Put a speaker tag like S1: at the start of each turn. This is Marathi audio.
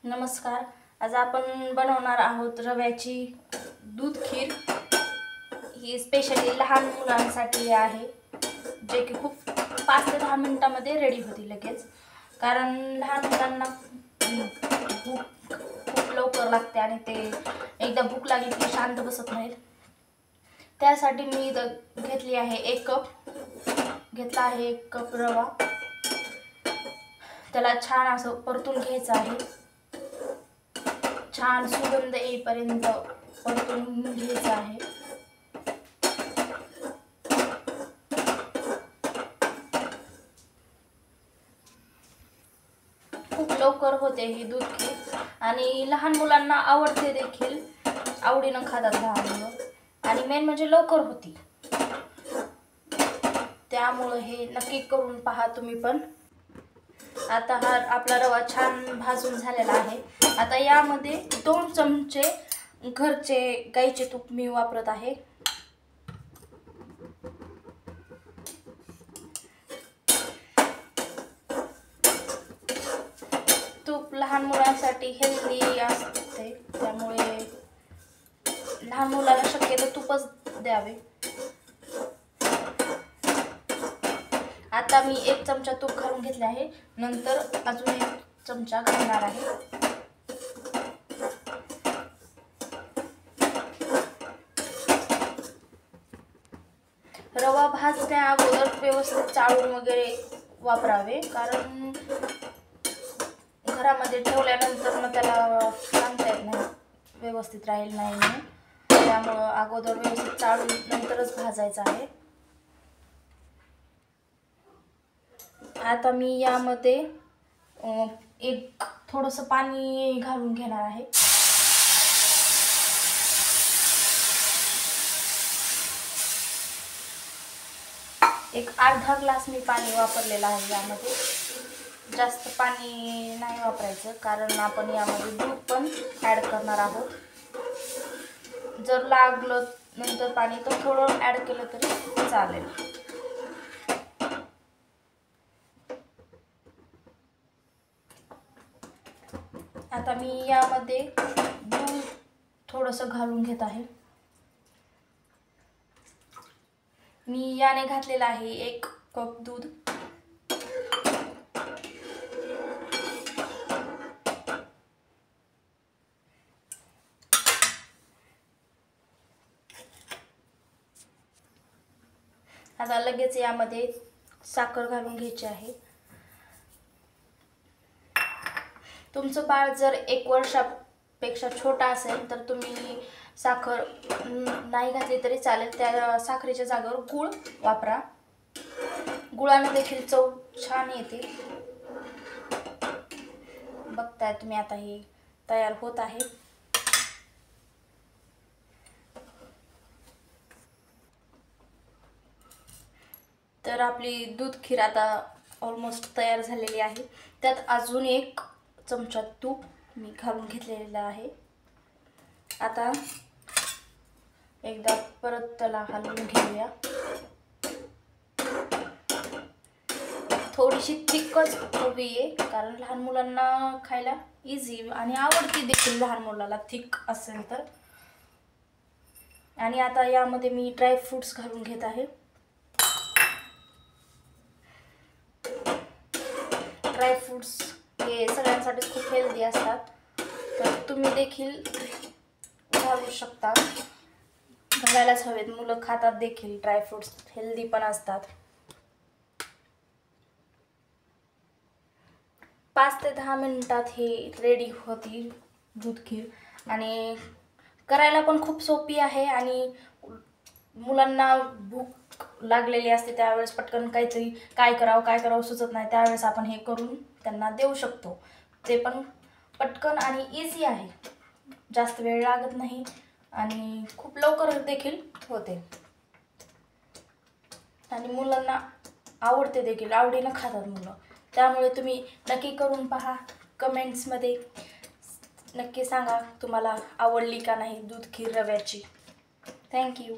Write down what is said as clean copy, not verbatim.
S1: नमस्कार. आज आपण बनवणार आहोत रव्याची दूध खीर. ही स्पेशली लहान मुलांसाठी आहे, जे की खूप 5 ते 10 मिनिटांमध्ये रेडी होते लगेच. कारण लहान मुलांना भूक खूप लवकर लागते आणि ते एकदा भूक लागली की शांत बसत नाहीत. त्यासाठी मी घेतली आहे 1 कप घेतला आहे 1 कप रवा. त्याला छान असं परतून घ्यायचं आहे. छान सुगंध येईपर्यंत परतून घ्यायचं आहे. खूप लवकर होते ही दूध खीर आणि लहान मुलांना आवडते देखील, आवडीनं खातात लहान मुलं आणि मेन म्हणजे लवकर होती. त्यामुळे हे नक्की करून पहा तुम्ही पण. आता हा आपला रवा छान भाजून झालेला आहे. आता यामध्ये 2 चमचे घरचे गाईचे तूप मी वापरत आहे. तूप लहान मुलांसाठी हेल्दी असते, त्यामुळे लहान मुलांना शक्यतो तूपच द्यावे. आता मी 1 चमचा तूप घालून घेतले आहे. नंतर अजून 1 चमचा घालणार आहे. रवा भाजण्या अगोदर व्यवस्थित चाळून वगैरे वापरावे, कारण घरामध्ये ठेवल्यानंतर मग त्याला सांगता येत नाही व्यवस्थित राहील नाही म्हणून. त्यामुळं अगोदर व्यवस्थित चाळून नंतरच भाजायचं आहे. आता मी यामध्ये एक थोडंसं पाणी घालून घेणार आहे. एक अर्धा ग्लास मी पाणी वापरलेलं आहे. यामध्ये जास्त पाणी नाही वापरायचं, कारण आपण यामध्ये दूध पण ॲड करणार आहोत. जर लागलं नंतर पाणी तर थोडं ॲड केलं तरी चालेल. आता मी यामध्ये दूध थोडंसं घालून घेत आहे. मी याने घातलेलं आहे 1 कप दूध. आता लगेच यामध्ये साखर घालून घ्यायची आहे. तुमचं बाळ जर 1 वर्षापेक्षा छोटा असेल तर तुम्ही साखर नाही घातली तरी चालेल. त्या साखरेच्या जागेवर गूळ वापरा. गुळाने देखील चव छान येते. बघताय तुम्ही, आता हे तयार होत आहे. तर आपली दूध खीर आता ऑलमोस्ट तयार झालेली आहे. त्यात अजून 1 चमचा तूप मी घालून घेतलेलं आहे. आता एकदा परत त्याला हलवून घेऊया. थोडीशी थिकच हवी आहे, कारण लहान मुलांना खायला इझी आणि आवडती देखील लहान मुलाला थिक असेल तर. आणि आता यामध्ये मी ड्रायफ्रूट्स घालून घेत आहे. ड्रायफ्रूट्स हे सगळ्यांसाठी खूप हेल्दी असतात, तर तुम्ही देखील घालू शकता. घालायलाच हवेत, मुलं खातात देखील. ड्रायफ्रूट्स हेल्दी पण असतात. 5 ते 10 मिनिटात हे रेडी होती दूध खीर आणि करायला पण खूप सोपी आहे. आणि मुलांना भूक लागलेली असते त्यावेळेस पटकन काहीतरी काय करावं सुचत नाही, त्यावेळेस आपण हे करून त्यांना देऊ शकतो. ते पण पटकन आणि इझी आहे, जास्त वेळ लागत नाही आणि खूप लवकर देखील होते आणि मुलांना आवडते देखील, आवडीनं खातात मुलं. त्यामुळे तुम्ही नक्की करून पहा. कमेंट्समध्ये नक्की सांगा तुम्हाला आवडली का नाही दूध खीर रव्याची. थँक्यू.